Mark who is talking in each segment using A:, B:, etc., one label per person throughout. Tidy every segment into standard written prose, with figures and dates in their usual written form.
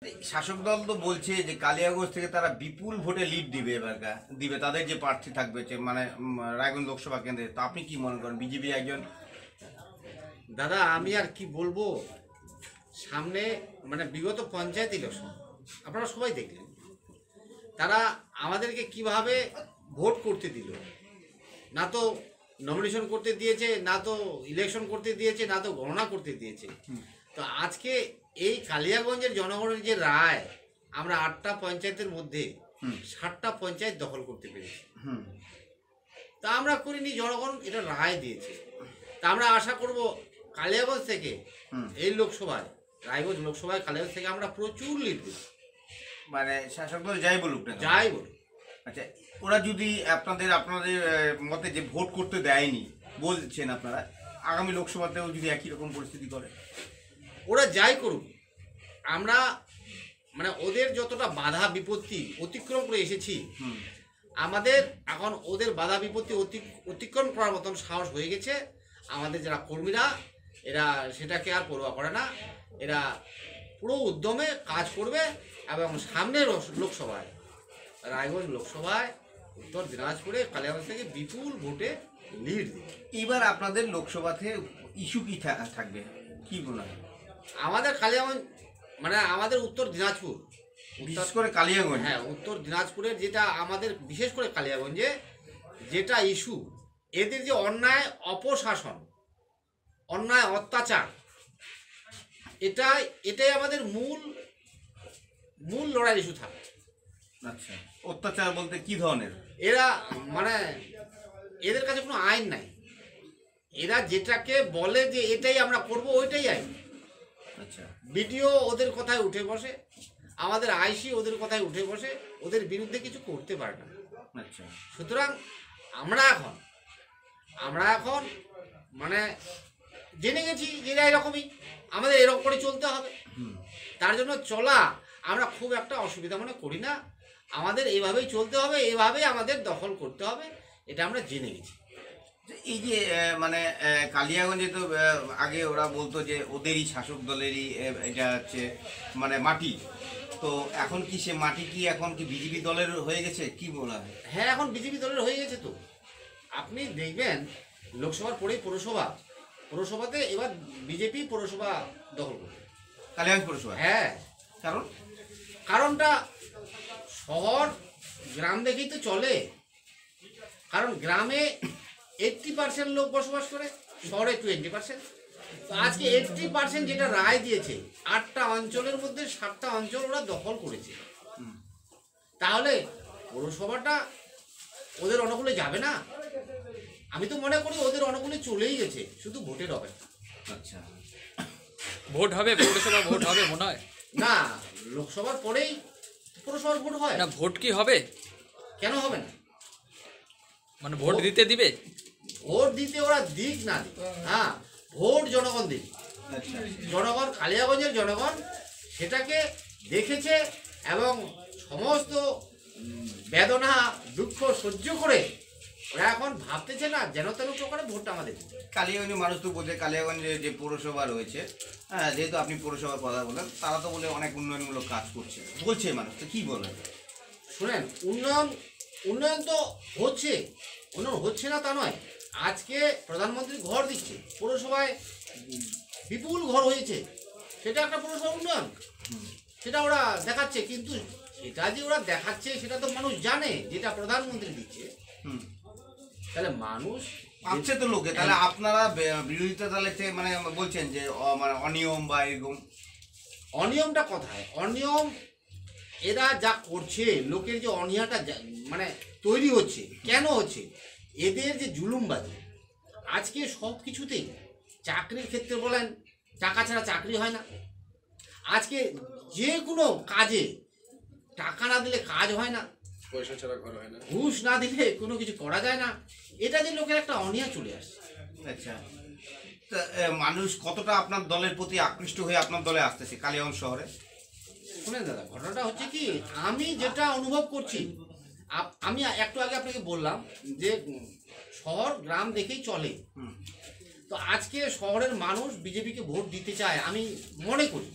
A: শাসক দল তো বলছে যে কালিয়াগঞ্জ থেকে তারা বিপুল ভোটে লিড দিবে দিবে তাদের যে প্রার্থী থাকবে মানে রায়গঞ্জ লোকসভা কেন্দ্রে। তো আপনি কি মনে করেন বিজেপি একজন?
B: দাদা আমি আর কি বলবো, সামনে মানে বিগত পঞ্চায়েত ইলেকশন আপনারা সবাই দেখলেন, তারা আমাদেরকে কিভাবে ভোট করতে দিল। না তো নমিনেশন করতে দিয়েছে, না তো ইলেকশন করতে দিয়েছে, না তো গণনা করতে দিয়েছে। তো আজকে এই কালিয়াগঞ্জের জনগণের যে রায়, আমরা 8টা পঞ্চায়েতের মধ্যে 7টা পঞ্চায়েত দখল করতে পেরেছি। তা আমরা করিনি, জনগণ এটা রায় দিয়েছে। তা আমরা আশা করব কালিয়াগঞ্জ থেকে এই লোকসভায়, রায়গঞ্জ লোকসভায় কালিয়াগঞ্জ থেকে আমরা প্রচুর লিড দেব।
A: মানে শাসক দল যাই বলুক না,
B: যাই বলুক।
A: আচ্ছা, ওরা যদি আপনাদের মতে যে ভোট করতে দেয়নি বলছেন আপনারা, আগামী লোকসভাতেও যদি একই রকম পরিস্থিতি করে?
B: ওরা যাই করুক, আমরা মানে ওদের যতটা বাধা বিপত্তি অতিক্রম করে এসেছি, আমাদের এখন ওদের বাধা বিপত্তি অতিক্রম করার মতন সাহস হয়ে গেছে। আমাদের যারা কর্মীরা, এরা সেটাকে আর পরোয়া করে না, এরা পুরো উদ্যমে কাজ করবে এবং সামনের লোকসভায়, রায়গঞ্জ লোকসভায়, উত্তর দিনাজপুরে কালিয়াগঞ্জ থেকে বিপুল ভোটে লিড দেবে।
A: এবার আপনাদের লোকসভাতে ইস্যু কি থাকবে, কি মনে হয়?
B: আমাদের কালিয়াগঞ্জ মানে আমাদের উত্তর দিনাজপুর,
A: বিশেষ করে কালিয়াগঞ্জ,
B: হ্যাঁ উত্তর দিনাজপুরের যেটা আমাদের বিশেষ করে কালিয়াগঞ্জে যেটা ইস্যু, এদের যে অন্যায় অপশাসন, অন্যায় অত্যাচার, এটাই আমাদের মূল লড়াই ইস্যু থাকে।
A: আচ্ছা, অত্যাচার বলতে কি ধরনের?
B: এরা মানে এদের কাছে কোনো আইন নাই, এরা যেটাকে বলে যে এটাই আমরা করব ওইটাই আইন।
A: আচ্ছা,
B: বিডিও ওদের কথায় উঠে বসে, আমাদের আইসি ওদের কথায় উঠে বসে, ওদের বিরুদ্ধে কিছু করতে পারে না।
A: আচ্ছা,
B: সুতরাং আমরা এখন মানে জেনে গেছি যে এরকমই আমাদের এরকম করে চলতে হবে। তার জন্য চলা আমরা খুব একটা অসুবিধা মনে করি না, আমাদের এইভাবেই চলতে হবে, এইভাবেই আমাদের দখল করতে হবে, এটা আমরা জেনে গেছি।
A: এই যে মানে কালিয়াগঞ্জে তো আগে ওরা বলতো যে ওদেরই শাসক দলেরই এটা হচ্ছে মানে মাটি, তো এখন কি সে মাটি কি এখন কি বিজেপি দলের হয়ে গেছে, কি বলা হয়?
B: হ্যাঁ, এখন বিজেপি দলের হয়ে গেছে। তো আপনি দেখবেন লোকসভার পরেই পৌরসভাতে এবার বিজেপি পৌরসভা দখল করবে,
A: কালিয়াগঞ্জ পৌরসভা।
B: হ্যাঁ, কারণটা শহর গ্রাম দেখেই তো চলে। কারণ গ্রামে 80% লোক বসবাস করে, শহরে 20%। তো আজকে 80% যেটা রায় দিয়েছে, 8টা অঞ্চলের মধ্যে 7টা অঞ্চল ওরা দখল করেছে। তাহলে পৌরসভাটা ওদের অনুকূলে যাবে না? আমি তো মনে করি ওদের অনুকূলে চলেই গেছে, শুধু ভোটের অপেক্ষা।
A: আচ্ছা,
C: ভোট হবে, পৌরসভা ভোট হবে মনে হয়
B: না, লোকসভার পরেই পৌরসভার ভোট হয়
C: না। ভোট কি হবে?
B: কেন হবে না?
C: মানে ভোট দিতে দিবে?
B: ভোট দিতে ওরা দিক না দিক, হ্যাঁ ভোট জনগণ দিবে। জনগণ, কালিয়াগঞ্জের জনগণ সেটাকে দেখেছে এবং সমস্ত বেদনা দুঃখ সহ্য করে ওরা এখন ভাবতেছে না যেন তেন প্রকারে ভোটটা আমাদের।
A: কালিয়াগঞ্জের মানুষ তো বলছে, কালিয়াগঞ্জে যে পৌরসভা রয়েছে, হ্যাঁ যেহেতু আপনি পৌরসভার কথা বলেন, তারা তো বলে অনেক উন্নয়নমূলক কাজ করছে বলছে মানুষ, তো কি বলেন?
B: শুনেন, উন্নয়ন তো হচ্ছে, উন্নয়ন হচ্ছে না তা নয়। আজকে প্রধানমন্ত্রী ঘর দিচ্ছে, পৌরসভায় বিপুল ঘর হয়েছে, সেটা একটা পৌরসভা উন্নয়ন, সেটা ওরা দেখাচ্ছে। কিন্তু সেটা যে ওরা দেখাচ্ছে সেটা তো মানুষ জানে, যেটা প্রধানমন্ত্রী দিচ্ছে। তাহলে মানুষ
A: পাচ্ছে তো লোকে, তাহলে আপনারা বিরোধিতা তাহলে মানে বলছেন যে মানে অনিয়ম বা এরকম?
B: অনিয়মটা কোথায়? অনিয়ম এরা যা করছে, লোকের যে অনীহাটা মানে তৈরি হচ্ছে, কেন হচ্ছে? এদের যে জুলুমবাজি, আজকে সব কিছুতেই, চাকরির ক্ষেত্রে বলেন, টাকা ছাড়া চাকরি হয় না। আজকে যে কোনো কাজে টাকা না দিলে কাজ হয় না,
D: পয়সা ছাড়া ঘর হয় না,
B: ঘুষ না দিলে কোনো কিছু করা যায় না। এটা যে লোকের একটা অনীহা চলে আসছে।
A: আচ্ছা, তা মানুষ কতটা আপনার দলের প্রতি আকৃষ্ট হয়ে আপনার দলে আসতেছে কালিয়াগঞ্জ শহরে?
B: শুনেন দাদা, ঘটনাটা হচ্ছে কি, আমি যেটা অনুভব করছি, আমি একটু আগে আপনাকে বললাম যে শহর গ্রাম দেখেই চলে। তো আজকে শহরের মানুষ বিজেপিকে ভোট দিতে চায় আমি মনে করি,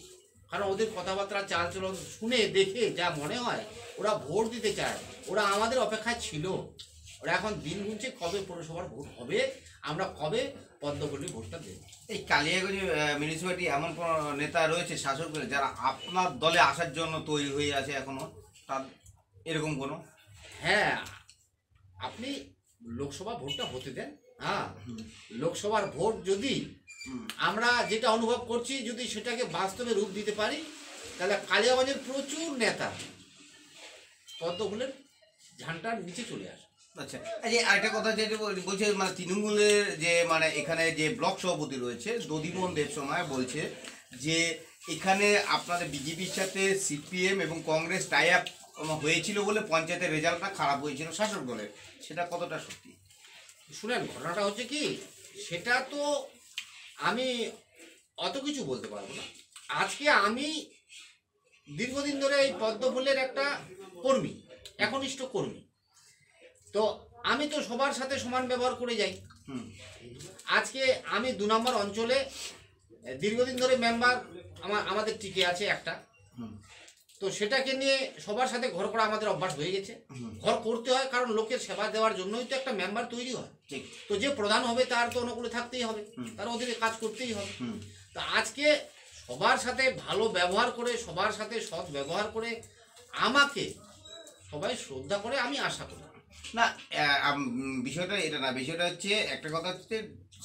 B: কারণ ওদের কথাবার্তা চালচলন শুনে দেখে যা মনে হয় ওরা ভোট দিতে চায়, ওরা আমাদের অপেক্ষায় ছিল। ওরা এখন দিন গুনছে কবে পৌরসভার ভোট হবে, আমরা কবে পদ্মপল্লী ভোটটা দেব।
A: এই কালিয়াগঞ্জ মিউনিসিপ্যালিটি এমন কোনো নেতা রয়েছে শাসক দলের যারা আপনার দলে আসার জন্য তৈরি হয়ে আছে এখনো, তার এরকম কোনো?
B: হ্যাঁ, আপনি লোকসভা ভোটটা হতে দেন। হ্যাঁ, লোকসভার ভোট যদি আমরা যেটা অনুভব করছি যদি সেটাকে বাস্তবে রূপ দিতে পারি, তাহলে কালিয়াগঞ্জের প্রচুর নেতা পদ্মফুলের ঝান্ডার নিচে চলে আসে।
A: আচ্ছা, এই যে আরেকটা কথা যেটা বলছে মানে তৃণমূলের যে মানে এখানে যে ব্লক সভাপতি রয়েছে দধিমোহন দেবসময় বলছে যে এখানে আপনাদের বিজেপির সাথে সিপিএম এবং কংগ্রেস টাই আপ হয়েছিল বলে পঞ্চায়েতের রেজাল্টটা খারাপ হয়েছিল শাসক দলের, সেটা কতটা সত্যি?
B: শুনেন, ঘটনাটা হচ্ছে কি, সেটা তো আমি অত কিছু বলতে পারবো না। আজকে আমি দীর্ঘদিন ধরে এই পদ্মফুলের একটা কর্মী, একনিষ্ঠ কর্মী, তো আমি তো সবার সাথে সমান ব্যবহার করে যাই। আজকে আমি 2 নম্বর অঞ্চলে দীর্ঘদিন ধরে মেম্বার আমাদের টিকে আছে একটা, তো সেটাকে নিয়ে সবার সাথে ঘর করা আমাদের অভ্যাস হয়ে গেছে। ঘর করতে হয় কারণ লোকের সেবা দেওয়ার জন্যই তো একটা মেম্বার তৈরি হয়। তো যে প্রধান হবে তার তো অনুকূলে থাকতেই হবে, তার অধীনে কাজ করতেই হবে। তো আজকে সবার সাথে ভালো ব্যবহার করে, সবার সাথে সৎ ব্যবহার করে আমাকে সবাই শ্রদ্ধা করে, আমি আশা করি।
A: না, বিষয়টা এটা না, বিষয়টা হচ্ছে একটা কথা হচ্ছে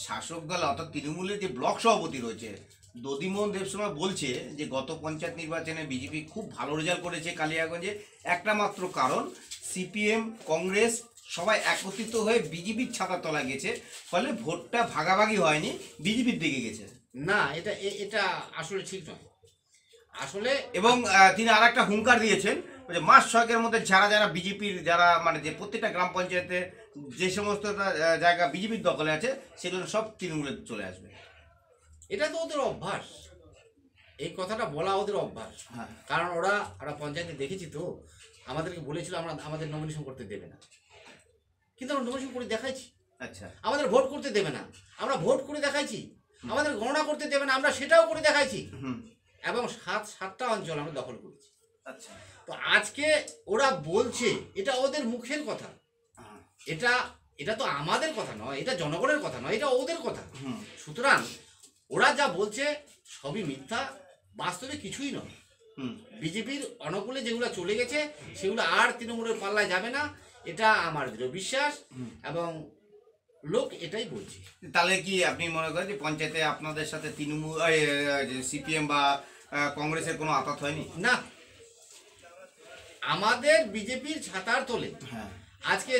A: শাসক দল অর্থাৎ তৃণমূলের যে ব্লক সভাপতি রয়েছে দধিমোহন দেবসময় বলছে যে গত পঞ্চায়েত নির্বাচনে বিজেপি খুব ভালো রেজাল্ট করেছে কালিয়াগঞ্জে, একটা মাত্র কারণ সিপিএম কংগ্রেস সবাই একত্রিত হয়ে বিজেপির ছাতার তলা গেছে, ফলে ভোটটা ভাগাভাগি হয়নি, বিজেপির দিকে গেছে।
B: না, এটা আসলে ঠিক নয় আসলে।
A: এবং তিনি আর একটা হুঙ্কার দিয়েছেন যে মাস 6 মধ্যে যারা যারা বিজেপির যারা মানে যে প্রত্যেকটা গ্রাম পঞ্চায়েতে যে সমস্ত জায়গা বিজেপির দখলে আছে সেগুলো সব তৃণমূলে চলে আসবে।
B: এটা তো ওদের অভ্যাস, এই কথাটা বলা ওদের অভ্যাস।
A: হ্যাঁ,
B: কারণ ওরা পঞ্চায়েতে দেখেছি তো, আমাদেরকে বলেছিল আমাদের নমিনেশন করতে দেবে না, কিন্তু আমরা নমিনেশন করে দেখাইছি।
A: আচ্ছা,
B: আমাদের ভোট করতে দেবে না, আমরা ভোট করে দেখাইছি। আমাদের গণনা করতে দেবে না, আমরা সেটাও করে দেখাইছি। এবং 7টা অঞ্চল আমরা দখল করেছি।
A: আচ্ছা,
B: তো আজকে ওরা বলছে, এটা ওদের মুখের কথা, এটা তো আমাদের কথা নয়, এটা জনগণের কথা নয়, এটা ওদের কথা। সুতরাং ওরা যা বলছে সবই মিথ্যা, বাস্তবে কিছুই নয়। বিজেপির অনুকূলে যেগুলো চলে গেছে সেগুলো আর তৃণমূলের পাল্লায় যাবে না, এটা আমার দৃঢ় বিশ্বাস এবং লোক এটাই বলছে।
A: তাহলে কি আপনি মনে করেন যে পঞ্চায়েতে আপনাদের সাথে তৃণমূল সিপিএম বা কংগ্রেসের কোনো আঘাত হয়নি?
B: না, আমাদের বিজেপির ছাতার তলে আজকে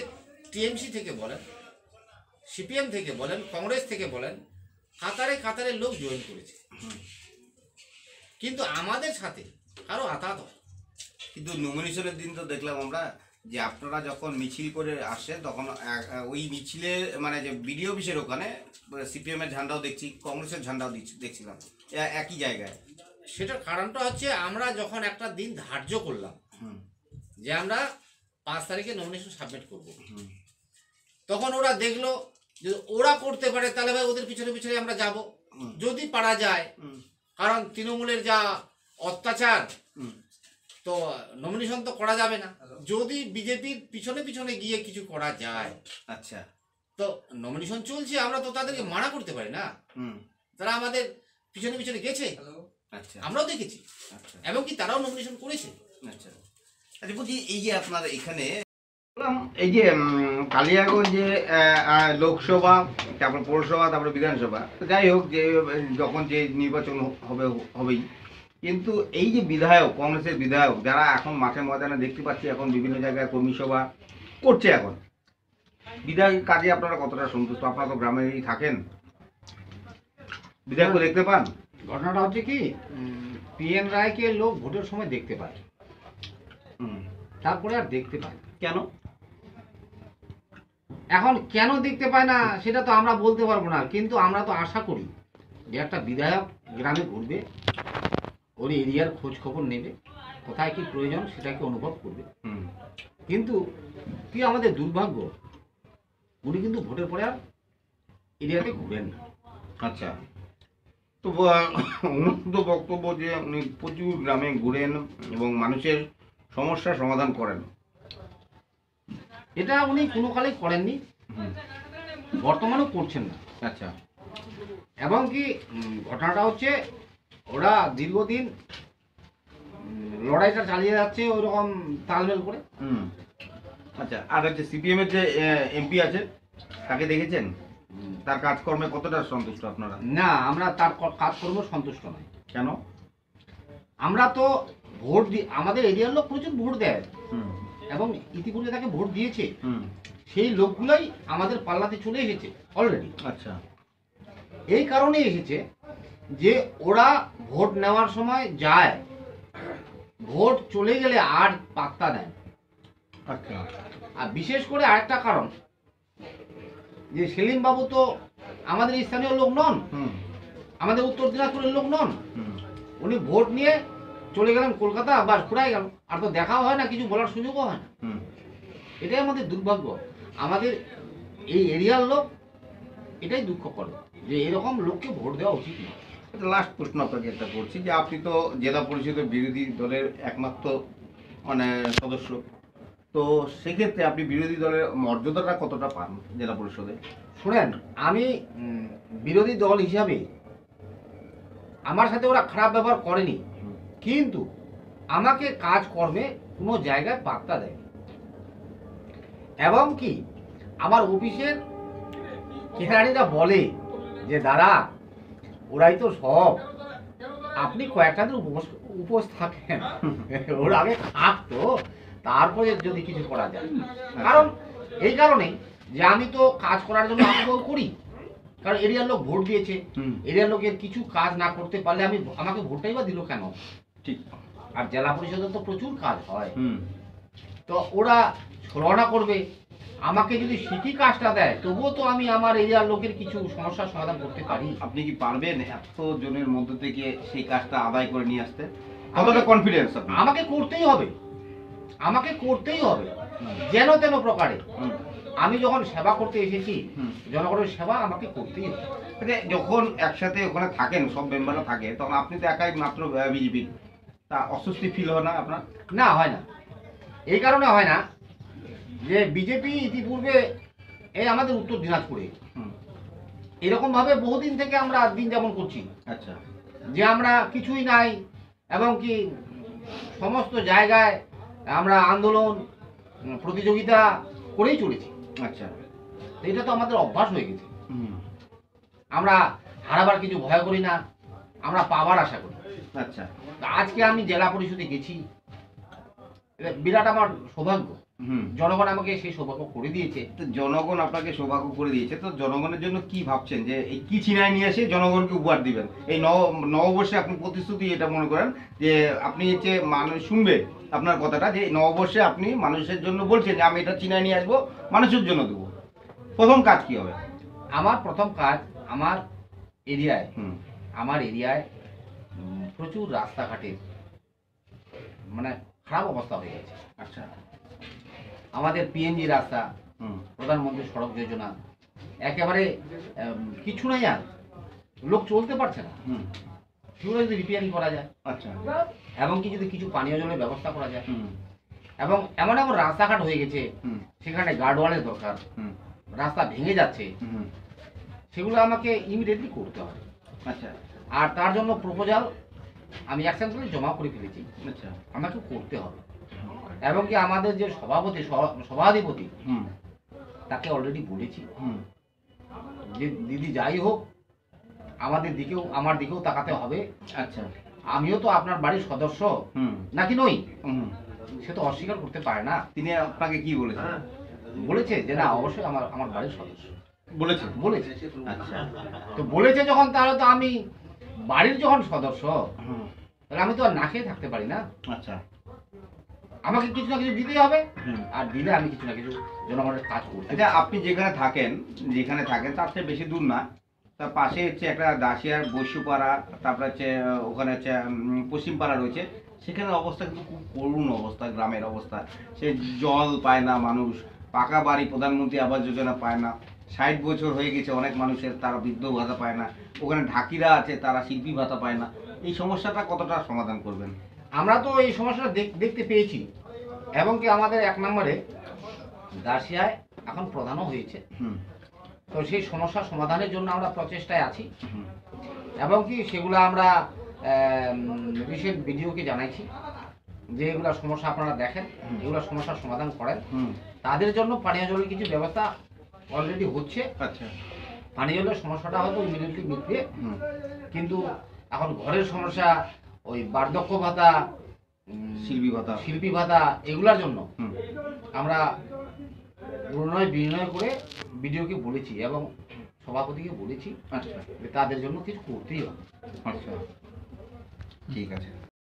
B: টিএমসি থেকে বলেন, সিপিএম থেকে বলেন, কংগ্রেস থেকে বলেন, কাতারে কাতারে লোক জয়েন করেছে, কিন্তু আমাদের সাথে কারো আঘাত হয়।
A: কিন্তু নমিনেশনের দিন তো দেখলাম আমরা যে আপনারা যখন মিছিল করে আসেন তখন ওই মিছিলে মানে যে বিডিও অফিসের ওখানে সিপিএম এর ঝান্ডাও দেখছি, কংগ্রেসের ঝান্ডাও দেখছিলাম একই জায়গায়।
B: সেটার কারণটা হচ্ছে আমরা যখন একটা দিন ধার্য করলাম যে আমরা 5 তারিখে নমিনেশন সাবমিট করব, তখন ওরা দেখলো যে ওরা করতে পারে, তাহলে ভাই ওদের পিছনে পিছনে আমরা যাব যদি পারা যায়। কারণ তৃণমূলের যা অত্যাচার, তো নমিনেশন তো করা যাবে না। যদি বিজেপির পিছনে পিছনে গিয়ে কিছু করা যায়,
A: আচ্ছা,
B: তো নমিনেশন চলছে, আমরা তো তাদেরকে মানা করতে পারি না। তারা আমাদের পিছনে পিছনে গেছে,
A: আচ্ছা,
B: আমরাও দেখেছি, এবং কি তারাও নমিনেশন করেছে।
A: আচ্ছা, আচ্ছা, বলছি এই যে আপনার এখানে এই যে কালিয়াগঞ্জে লোকসভা, তারপর পৌরসভা, তারপরে বিধানসভা, যাই হোক যে যখন যে নির্বাচন হবেই, কিন্তু এই যে বিধায়ক, কংগ্রেসের বিধায়ক যারা এখন মাঠে ময়দানে দেখতে পাচ্ছি, এখন বিভিন্ন জায়গায় কর্মী সভা করছে, এখন বিধায়কের কাজে আপনারা কতটা সন্তুষ্ট? আপনারা তো গ্রামেই থাকেন, বিধায়ককে দেখতে পান?
B: ঘটনাটা হচ্ছে কি, পিএন রায়কে লোক ভোটের সময় দেখতে পায়, তারপরে আর দেখতে পায়
A: কেন?
B: এখন কেন দেখতে পায় না সেটা তো আমরা বলতে পারবো না, কিন্তু আমরা তো আশা করি যে একটা বিধায়ক গ্রামে ঘুরবে, ওর এরিয়ার খোঁজ খবর নেবে, কোথায় কি প্রয়োজন সেটাকে অনুভব করবে। কিন্তু কি আমাদের দুর্ভাগ্য, উনি কিন্তু ভোটের পরে আর এরিয়াতে ঘুরেন না।
A: আচ্ছা, তো ওনার তো বক্তব্য যে উনি প্রচুর গ্রামে ঘুরেন এবং মানুষের সমস্যার সমাধান করেন।
B: এটা উনি কোনো কালেই করেননি,
A: হুম,
B: বর্তমানেও করছেন না।
A: আচ্ছা।
B: এবং কি ঘটনাটা হচ্ছে ওরা দীর্ঘদিন লড়াইটা চালিয়ে যাচ্ছে ওইরকম তালমেল করে।
A: হুম, আচ্ছা। আর হচ্ছে সিপিএম এর যে এমপি আছে তাকে দেখেছেন, তার কাজকর্মে কতটা সন্তুষ্ট আপনারা?
B: না, আমরা তার কাজকর্ম সন্তুষ্ট নই।
A: কেন?
B: আমরা তো ভোট দিই, আমাদের এরিয়ার লোক প্রচুর ভোট দেয়
A: হুম,
B: এবং ইতিপূর্বে তাকে ভোট দিয়েছে।
A: হুম,
B: সেই লোকগুলাই আমাদের পাল্লাতে চলে এসেছে অলরেডি।
A: আচ্ছা।
B: এই কারণে এসেছে যে ওরা ভোট নেওয়ার সময় যায়, ভোট চলে গেলে আর পাত্তা দেয় না।
A: আচ্ছা।
B: আর বিশেষ করে আরেকটা কারণ যে সেলিম বাবু তো আমাদের স্থানীয় লোক নন,
A: হুম,
B: আমাদের উত্তর দিনাজপুরের লোক নন।
A: হুম,
B: উনি ভোট নিয়ে চলে গেলেন কলকাতা, বাস ফুরাই গেল, আর তো দেখাও হয় না, কিছু বলার সুযোগও হয় না।
A: হুম,
B: এটাই আমাদের দুর্ভাগ্য, আমাদের এই এরিয়ার লোক এটাই দুঃখ করে যে এরকম লোককে ভোট দেওয়া উচিত না।
A: লাস্ট প্রশ্ন আপনাকে একটা করছি যে আপনি তো জেলা পরিষদের বিরোধী দলের একমাত্র মানে সদস্য, তো সেক্ষেত্রে আপনি বিরোধী দলের মর্যাদাটা কতটা পান জেলা পরিষদে?
B: শুনেন, আমি বিরোধী দল হিসাবে আমার সাথে ওরা খারাপ ব্যবহার করেনি, কিন্তু আমাকে কাজকর্মে কোনো জায়গায় পাত্তা দেয়। এবং কি আমার অফিসের কেরানিরা বলে যে দাদা ওরাই তো সব, আপনি কয়েকটা দিন উপোস থাকেন, ওরা আগে থাকতো তারপরে যদি কিছু করা যায়। কারণ এই কারণেই যে আমি তো কাজ করার জন্য আগ্রহ করি, কারণ এরিয়ার লোক ভোট দিয়েছে,
A: হুম,
B: এরিয়ার লোকের কিছু কাজ না করতে পারলে আমাকে ভোটটাই বা দিল কেন?
A: ঠিক।
B: আর জেলা পরিষদে তো প্রচুর কাজ হয়,
A: হুম,
B: তো ওরা ছলনা করবে, আমাকে যদি সিটি কাজটা দেয় তবুও তো আমি আমার এরিয়ার লোকের কিছু সমস্যার সমাধান করতে পারি।
A: আপনি কি পারবেন এত জনের মধ্যে থেকে সেই কাজটা আদায় করে নিয়ে আসতে? কতটা কনফিডেন্স আপনি?
B: আমাকে করতেই হবে, আমাকে করতেই হবে,
A: হুম,
B: যেন তেন প্রকারে।
A: হুম,
B: আমি যখন সেবা করতে এসেছি,
A: হুম।
B: জনগণের সেবা আমাকে করতেই হবে।
A: মানে যখন একসাথে ওখানে থাকেন, সব মেম্বাররা থাকে, তখন আপনি তো একাই মাত্র বিজেপি, তা অস্বস্তি ফিল হয় না আপনার?
B: না, হয় না। এই কারণে হয় না যে বিজেপি ইতিপূর্বে এই আমাদের উত্তর দিনাজপুরে
A: হুম,
B: এরকম ভাবে বহুদিন থেকে আমরা দিন যাপন করছি
A: আচ্ছা।
B: যে আমরা কিছুই নাই, এবং কি সমস্ত জায়গায় আমরা আন্দোলন প্রতিযোগিতা করেই চলেছি।
A: আচ্ছা।
B: তো এটা তো আমাদের অভ্যাস হয়ে গেছে।
A: হুম,
B: আমরা হারাবার কিছু ভয় করি না, আমরা পাওয়ার আশা করি।
A: আচ্ছা।
B: তা আজকে আমি জেলা পরিষদে গেছি, এটা বিরাট আমার সৌভাগ্য,
A: হুম।
B: জনগণ আমাকে সেই সৌভাগ্য করে দিয়েছে।
A: তো জনগণ আপনাকে সৌভাগ্য করে দিয়েছে, তো জনগণের জন্য কি ভাবছেন যে এই কি ছিনায় নিয়ে এসে জনগণকে উপহার দিবেন এই নববর্ষে? আপনি প্রতিশ্রুতি এটা মনে করেন যে আপনি হচ্ছে মানুষ শুনবে আপনার কথাটা, যে নববর্ষে আপনি মানুষের জন্য বলছেন যে আমি এটা চিনায় নিয়ে আসবো, মানুষের জন্য দেবো। প্রথম কাজ কি হবে?
B: আমার প্রথম কাজ, আমার এরিয়ায়
A: হুম,
B: প্রচুর রাস্তাঘাটের মানে খারাপ অবস্থা হয়ে গেছে।
A: আচ্ছা।
B: আমাদের পিএনজি রাস্তা,
A: হুম,
B: প্রধানমন্ত্রী সড়ক যোজনা, একেবারে কিছু নাই, আর লোক চলতে পারছে না।
A: হুম,
B: সেগুলো যদি রিপেয়ারিং করা যায়,
A: আচ্ছা।
B: এবং কি যদি কিছু পানীয় জলের ব্যবস্থা করা যায়,
A: হুম,
B: এবং এমন এমন রাস্তাঘাট হয়ে গেছে
A: হুম,
B: সেখানে গার্ডওয়ালের দরকার,
A: হুম,
B: রাস্তা ভেঙে যাচ্ছে,
A: হুম,
B: সেগুলো আমাকে ইমিডিয়েটলি করতে হবে।
A: আচ্ছা,
B: আর তার জন্য প্রপোজাল আমি অ্যাকশন করে জমা করে ফেলেছি,
A: আচ্ছা।
B: আমাকে করতে হবে। এবং কি আমাদের যে সভাধিপতি
A: হুম,
B: তাকে অলরেডি বলেছি
A: হুম,
B: যে দিদি যাই হোক আমার দিকেও তাকাতে হবে।
A: আচ্ছা।
B: আমিও তো আপনার বাড়ির সদস্য
A: হুম,
B: নাকি নই,
A: হুম।
B: সে তো অস্বীকার করতে পারে না।
A: তিনি আপনাকে কি বলেছেন?
B: বলেছে যে না, অবশ্যই আমার বাড়ির সদস্য
A: বলেছেন?
B: বলেছে।
A: আচ্ছা।
B: তো বলেছে যখন, তাহলে তো আমি বাড়ির যখন সদস্য,
A: হুম,
B: তাহলে আমি তো আর না খেয়ে থাকতে পারি না,
A: আচ্ছা।
B: আমাকে কিছু না কিছু দিতেই হবে।
A: হুম।
B: আর দিলে আমি কিছু না কিছু জনগণের কাজ করতে।
A: আচ্ছা, আপনি যেখানে থাকেন তার চেয়ে বেশি দূর না, তার পাশে হচ্ছে একটা দাসিয়ার বৈশ্যপাড়া, তারপরে হচ্ছে ওখানে হচ্ছে পশ্চিমপাড়া রয়েছে, সেখানে অবস্থা কিন্তু খুব করুণ অবস্থা, গ্রামের অবস্থা। সে জল পায় না মানুষ, পাকা বাড়ি প্রধানমন্ত্রী আবাস যোজনা পায় না, 60 বছর হয়ে গেছে অনেক মানুষের, তারা বৃদ্ধ ভাতা পায় না, ওখানে ঢাকিরা আছে তারা শিল্পী ভাতা পায় না, এই সমস্যাটা কতটা সমাধান করবেন?
D: আমরা তো এই সমস্যাটা দেখতে পেয়েছি, এবং কি আমাদের 1 নম্বরে দার্সিয়ায় এখন প্রধানও হয়েছে।
A: হুম
D: তো সেই সমস্যার সমাধানের জন্য আমরা প্রচেষ্টায় আছি,
A: হুম
D: এবং কি সেগুলো আমরা রিসেন্ট ভিডিওকে জানাইছি যে এগুলো সমস্যা আপনারা দেখেন, এগুলো সমস্যার সমাধান করেন।
A: হুম
D: তাদের জন্য পানীয় জলের কিছু ব্যবস্থা অলরেডি হচ্ছে।
A: আচ্ছা
D: পানীয় জলের সমস্যাটা হয়তো ইমিডিয়েটলি মিটবে,
A: হুম
D: কিন্তু এখন ঘরের সমস্যা, ওই বার্ধক্য ভাতা,
A: শিল্পী ভাতা
D: ভাতা, এগুলোর জন্য
A: হুম
D: আমরা বিনয় করে ভিডিওকে বলেছি এবং সভাপতিকে বলেছি
A: আচ্ছা
D: যে তাদের জন্য কিছু করতেই হবে।
A: আচ্ছা ঠিক আছে।